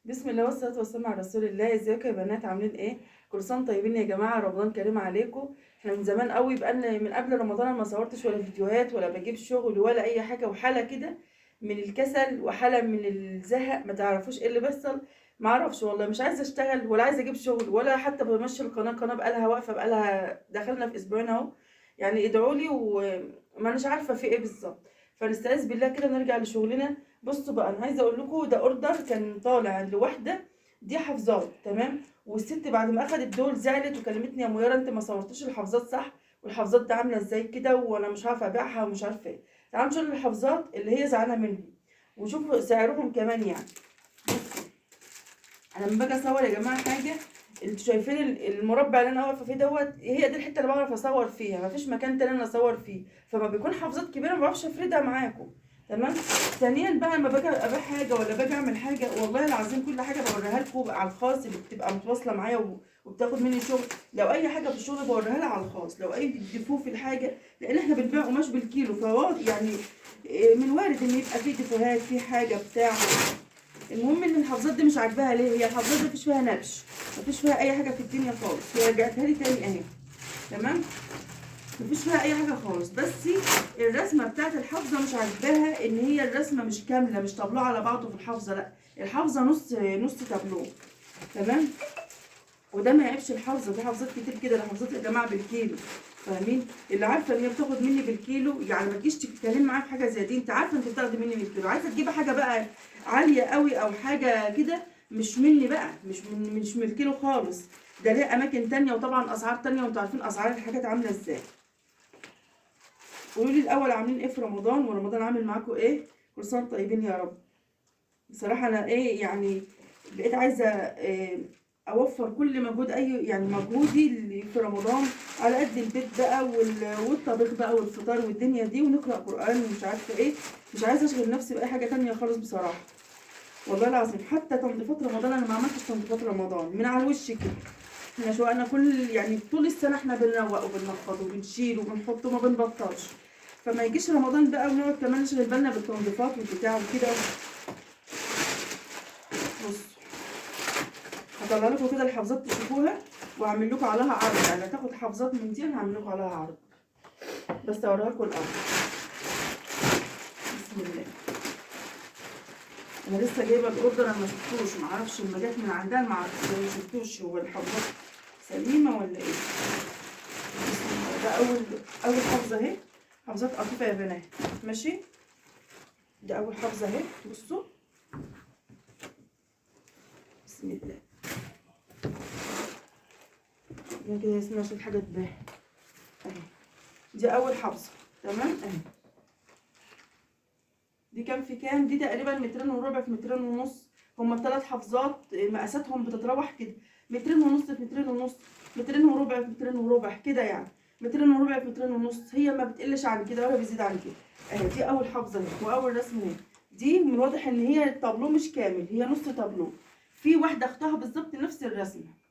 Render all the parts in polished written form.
بسم الله والصلاة والسلام على رسول الله. ازيكم يا بنات؟ عاملين ايه؟ كل سنة طيبين يا جماعة، رمضان كريم عليكم. احنا من زمان قوي بقالنا من قبل رمضان أنا ما صورتش ولا فيديوهات ولا بجيب شغل ولا اي حاجة، وحالة كده من الكسل وحالة من الزهق، ما تعرفوش ايه اللي بيحصل. ما اعرفش والله، مش عايزة اشتغل ولا عايزة اجيب شغل ولا حتى بمشي القناة بقالها واقفة، بقالها دخلنا في اسبوعين اهو. يعني ادعوا لي وما مش عارفة في ايه بالظبط. فنستعيذ بالله كده نرجع لشغلنا. بصوا بقى، انا عايزه اقول لكم ده اوردر كان طالع لواحده، دي حافظات تمام. والست بعد ما اخدت دول زعلت وكلمتني: يا ميارة انت ما صورتيش الحافظات صح، والحافظات دي عامله ازاي كده، وانا مش عارفه ابيعها ومش عارفه ايه. تعالوا نشوف الحافظات اللي هي زعلانه منهم وشوفوا سعرهم كمان يعني. انا لما باجي اصور يا جماعه حاجه، انتوا شايفين المربع اللي انا واقفه فيه دوت، هي دي الحته اللي بعرف اصور فيها، مفيش مكان تاني انا اصور فيه. فما بيكون حافظات كبيره ما بعرفش افردها معاكم. تمام. ثانيا بقى لما باجي ابيع حاجه ولا باجي اعمل حاجه، والله العظيم كل حاجه بوريها لكم على الخاص اللي بتبقى متواصله معايا وبتاخد مني شغل. لو اي حاجه في الشغل بوريها لها على الخاص، لو اي ديفو في الحاجه، لان احنا بنبيع قماش بالكيلو، فواضح يعني من وارد ان يبقى في ديفوهات في حاجه بتاع. المهم ان الحافظات دي مش عاجباها ليه؟ هي الحافظات دي مفيش فيها نبش، مفيش فيها اي حاجه في الدنيا خالص. هي رجعتها لي تاني اهي. تمام. مفيش فيها اي حاجه خالص، بس الرسمه بتاعت الحافظه مش عاجباها، ان هي الرسمه مش كامله، مش طابلوه على بعضه في الحافظه، لا الحافظه نص نص تابلوه. تمام. وده ما يعيبش الحافظه، في حافظات كتير كده، ده حافظات يا جماعه بالكيلو. فاهمين؟ اللي عارفه ان هي بتاخد مني بالكيلو، يعني ما تجيش تتكلمي معايا في حاجه زي دي، انت عارفه انت بتاخدي مني بالكيلو، عايزه تجيبي حاجه بقى عاليه قوي او حاجه كده، مش مني بقى، مش من الكيلو خالص. ده ليه اماكن تانية وطبعا اسعار تانية، وانتوا عارفين اسعار الحاجات عامله ازاي. قولوا لي الاول عاملين ايه في رمضان، ورمضان عامل معاكم ايه؟ كل سنه وانتم طيبين يا رب. بصراحة أنا إيه يعني، بقيت عايزة أوفر كل مجهود، أي يعني مجهودي اللي في رمضان على قد البيت بقى والطبيخ بقى والفطار والدنيا دي، ونقرأ قرآن ومش عارفة إيه. مش عايزة أشغل نفسي بأي حاجة تانية خالص بصراحة. والله العظيم حتى تنظيفات رمضان أنا ما عملتش تنظيفات رمضان من على الوش كده. احنا شو أنا كل يعني طول السنة احنا بنروق وبننفض وبنشيل وبنحط وما بنبطلش. فما يجيش رمضان بقى ونقعد كمان نشغل بالنا بالتنظيفات والبتاع وكده. بص، هطلع لكم كده الحافظات تشوفوها، وهعمل لكم عليها عرض، يعني هتاخد حافظات من دي هعمل لكم عليها عرض. بس اوريها لكم الاول. بسم الله. انا لسه جايبه الاوردر، انا ما شفتوش، ما اعرفش لما جت من عندها ما شفتوش هو الحافظات سليمه ولا ايه. بسم الله. ده اول حافظه اهي، حافظات قطيفه يا بنات. ماشي. ده اول حافظه اهي، بصوا. بسم الله. يعني كده اسمها عشان حاجه تبان اهي. دي اول حافظه. تمام اهي. دي كام في كام؟ دي تقريبا مترين وربع في مترين ونص. هما الثلاث حافظات مقاساتهم بتتراوح كده، مترين ونص في مترين ونص، مترين وربع في مترين وربع كده يعني، مترين وربع في مترين ونص. هي ما بتقلش عن كده ولا بيزيد عن كده. اهي دي اول حافظه اهي واول رسمه اهي. دي من الواضح ان هي التابلو مش كامل، هي نص تابلو. في واحده اختها بالظبط نفس الرسمه.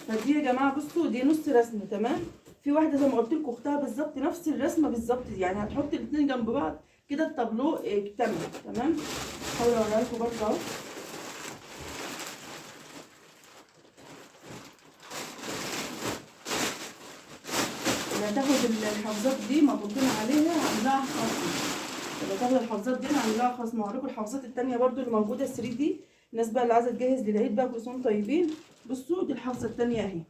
فدي يا جماعه بصوا دي نص رسمه. تمام. في واحده زي ما قلت لكم اختها بالظبط نفس الرسمه بالظبط، يعني هتحط الاثنين جنب بعض كده التابلو اكتمل. تمام. هحاول اوريها لكم برضه اهو. اللي هتاخد الحافظات دي مضغوطين عليها هعملها خصم. اللي هتاخد الحافظات دي هعملها خصم. هوريكم الحافظات التانيه برضه اللي موجوده 3 دي. الناس بقى اللي عايزه تجهز للعيد بقى كل سنه وانتم طيبين. بصوا دي الحافظه التانيه اهي،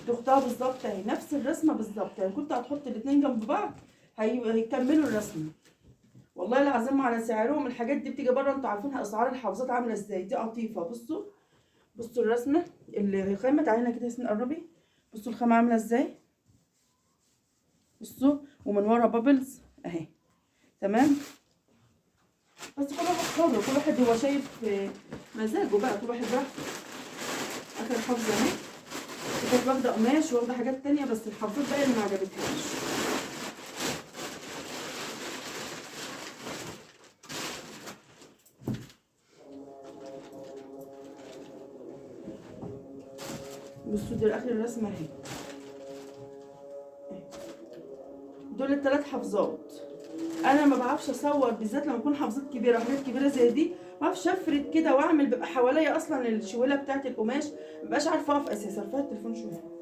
تختها بالظبط اهي، نفس الرسمه بالظبط، يعني كنت هتحط الاثنين جنب بعض هيكملوا الرسمه. والله العظيم على سعرهم. الحاجات دي بتيجي بره، انتوا عارفين اسعار الحافظات عامله ازاي. دي قطيفه. بصوا، بصوا الرسمه الخامه، تعالي هنا كده ياسمين قربي. بصوا الخامه عامله ازاي. بصوا، ومن ورا بابلز اهي. تمام. بس كل واحد حر، كل واحد هو شايف مزاجه بقى، كل واحد براحته. اخر حافظه اهي. كانت واخده قماش واخده حاجات تانية، بس الحافظات بقى اللي ما عجبتهاش. بصوا دول اخر الرسمه اهي. دول الثلاث حافظات. انا ما بعرفش اصور بالذات لما اكون حافظات كبيره وحاجات كبيره زي دي، ما بعرفش افرد كده واعمل، بيبقى حواليا اصلا الشويله بتاعت القماش، ما ببقاش عارفه اقف اساسا. ارفعي التليفون شويه.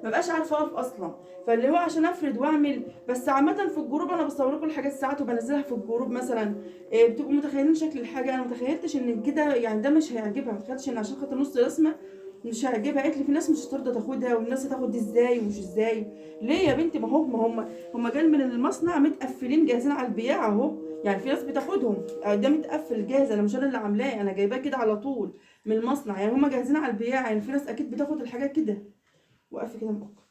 ما بقاش عارفه اقف اصلا. فاللي هو عشان افرد واعمل. بس عامه في الجروب انا بصور لكم الحاجات ساعات وبنزلها في الجروب مثلا. بتبقوا متخيلين شكل الحاجه، انا متخيلتش ان كده يعني ده مش هيعجبها، متخيلتش ان عشان خاطر نص رسمه مش هيعجبها. قالت لي في ناس مش هترضى تاخدها، والناس هتاخد دي ازاي ومش ازاي. ليه يا بنتي؟ ما هم جاي من المصنع متقفلين جاهزين على البياع اهو. يعني في ناس بتاخدهم. ده متقفل جاهز، انا مش انا اللي عاملاه، انا جايباه كده على طول من المصنع. يعني هم جاهزين على البياع، يعني في ناس اكيد بتاخد الحاجات كده. وقفي كده مؤقت.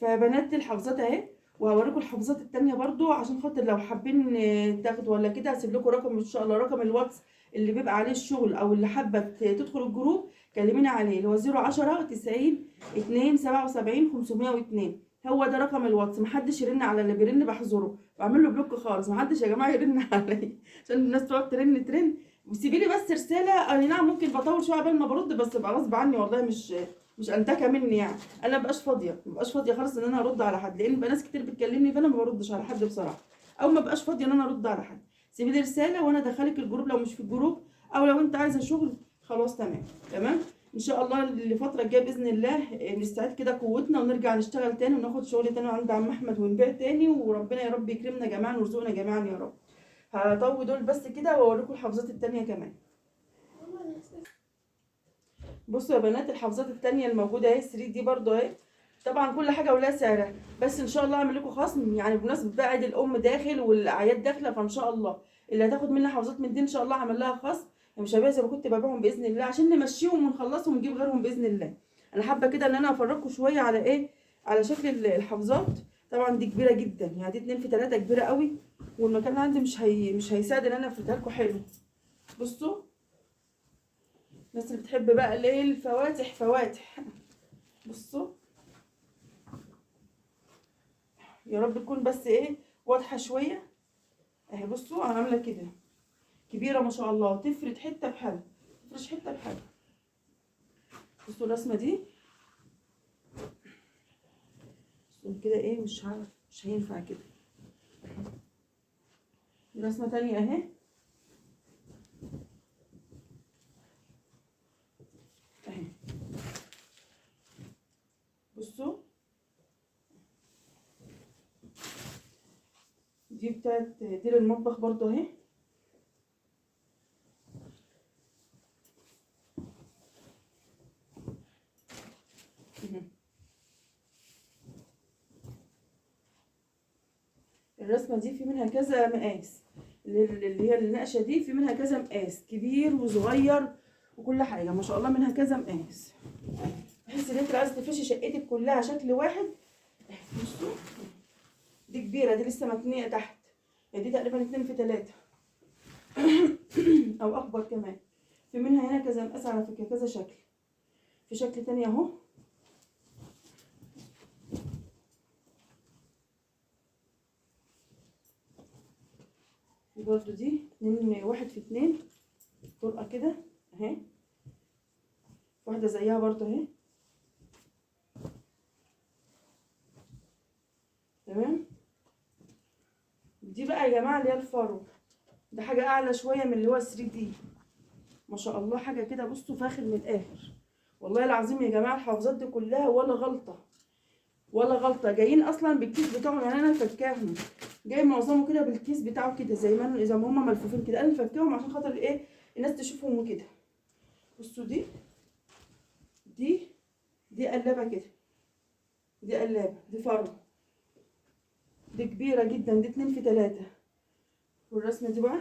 فبنات الحافظات اهي. وهوريكم الحافظات التانية برضو عشان خاطر لو حابين تاخدوا ولا كده. هسيب لكم رقم ان شاء الله، رقم الواتس اللي بيبقى عليه الشغل، او اللي حابه تدخل الجروب كلميني عليه، اللي هو 010 90 2 77 502. هو ده رقم الواتس. محدش يرن على اللي بيرن، بحظره بعمل له بلوك خالص. محدش يا جماعه يرن عليا عشان الناس تقعد ترن. وسيبي لي بس رساله. اي نعم ممكن بطول شويه قبل ما برد، بس بقى غصب عني والله، مش انتكه مني يعني. انا مبقاش فاضيه خالص ان انا ارد على حد، لان بقى ناس كتير بتكلمني فانا ما بردش على حد بصراحه. او ما بقاش فاضيه ان انا ارد على حد. سيبي لي رساله وانا ادخلك الجروب لو مش في الجروب، او لو انت عايزه شغل خلاص تمام. تمام. ان شاء الله الفتره الجايه باذن الله نستعيد كده قوتنا ونرجع نشتغل تاني وناخد شغل تاني عند عم احمد ونبيع تاني، وربنا يا رب يكرمنا جميعا ويرزقنا جميعا يا رب. هطوي دول بس كده واوريكم الحافظات التانيه كمان. بصوا يا بنات الحافظات التانية الموجودة اهي 3 دي برضو اهي. طبعا كل حاجة ولها سعرها، بس ان شاء الله اعمل لكم خصم يعني بمناسبة بقى عيد الام داخل والاعياد داخلة. فان شاء الله اللي هتاخد مني حافظات من دي ان شاء الله هعمل لها خصم. يعني مش هبيع زي ما كنت ببيعهم باذن الله، عشان نمشيهم ونخلصهم ونجيب غيرهم باذن الله. انا حابة كده ان انا افرجكم شوية على ايه، على شكل الحافظات. طبعا دي كبيرة جدا، يعني دي 2 في 3 كبيرة قوي. والمكان عندي مش هيساعد ان انا افردها لكم حلو. بصوا الناس اللي بتحب بقى الايه فواتح. بصوا يا رب تكون بس ايه واضحه شويه اهي. بصوا انا عامله كده كبيره ما شاء الله، تفرد حته بحاجه، تفرش حته بحاجه. بصوا الرسمه دي. بصوا كده ايه، مش هينفع كده. رسمه تانية اهي. اهي بصوا دي بتاعت دير المطبخ برضو اهي. الرسمه دي في منها كذا مقاس، اللي هي النقشه دي في منها كذا مقاس، كبير وصغير وكل حاجه ما شاء الله، منها كذا مقاس. بحيث ان انت عايزه تفرشي شقتك كلها شكل واحد. بصوا دي كبيره، دي لسه متنيه تحت، يعني دي تقريبا 2 في 3 او اكبر كمان. في منها هنا كذا مقاس على فكره، كذا شكل. في شكل تاني اهو. في برضو دي 1 في 2 طرقه كده اهي. واحده زيها برضو اهي. تمام. دي بقى يا جماعه اللي هي الفرو. ده حاجه اعلى شويه من اللي هو 3 دي. ما شاء الله حاجه كده. بصوا فاخر من الاخر والله العظيم يا جماعه. الحافظات دي كلها ولا غلطه ولا غلطه، جايين اصلا بالكيس بتاعهم. يعني انا فكاهم، جاي معظمه كده بالكيس بتاعه كده زي ما هم ملفوفين كده. انا فكاهم عشان خاطر ايه، الناس تشوفهم وكده. بصوا دي دي قلابه كده، دي قلابه، دي فرو، دي كبيره جدا، دي 2 في 3. والرسمه دي بقى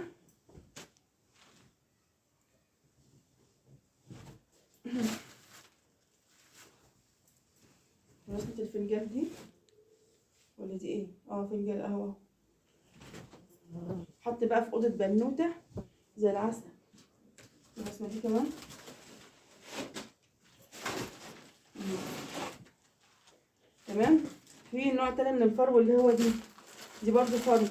رسمه الفنجان دي ولا دي ايه؟ فنجان قهوه. حط بقى في اوضه بنوته زي العسل. الرسمه دي كمان تمام. في نوع تاني من الفرو اللي هو دي برضو فرو.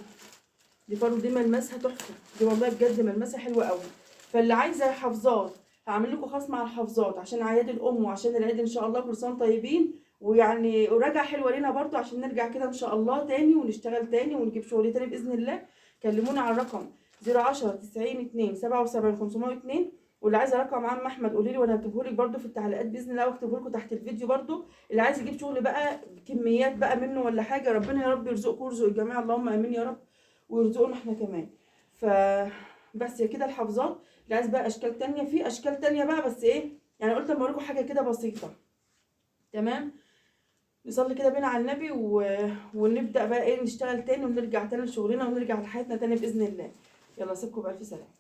دي فرو، دي ملمسها تحفه، دي والله بجد ملمسها حلوه قوي. فاللي عايزه حافظات هعمل لكم خصم على الحافظات عشان اعياد الام وعشان العيد ان شاء الله. كل سنه طيبين ويعني وراجعه حلوه لينا برضو عشان نرجع كده ان شاء الله تاني ونشتغل تاني ونجيب شغل تاني باذن الله. كلموني على الرقم 010 90 2 77 502. واللي عايزه رقم عم احمد قولي لي وانا هكتبه لك برده في التعليقات باذن الله، واكتبه لكم تحت الفيديو برده. اللي عايز يجيب شغل بقى كميات بقى منه ولا حاجه، ربنا يا رب يرزقكم ويرزق الجميع، اللهم امين يا رب، ويرزقنا احنا كمان. ف بس كده الحافظات. اللي عايز بقى اشكال تانية، في اشكال تانية بقى، بس ايه يعني قلت اما اوريكم حاجه كده بسيطه. تمام. نصلي كده بينا على النبي ونبدا بقى ايه نشتغل تاني ونرجع تاني لشغلنا ونرجع لحياتنا تاني باذن الله. يلا اسيبكم بألف سلامه.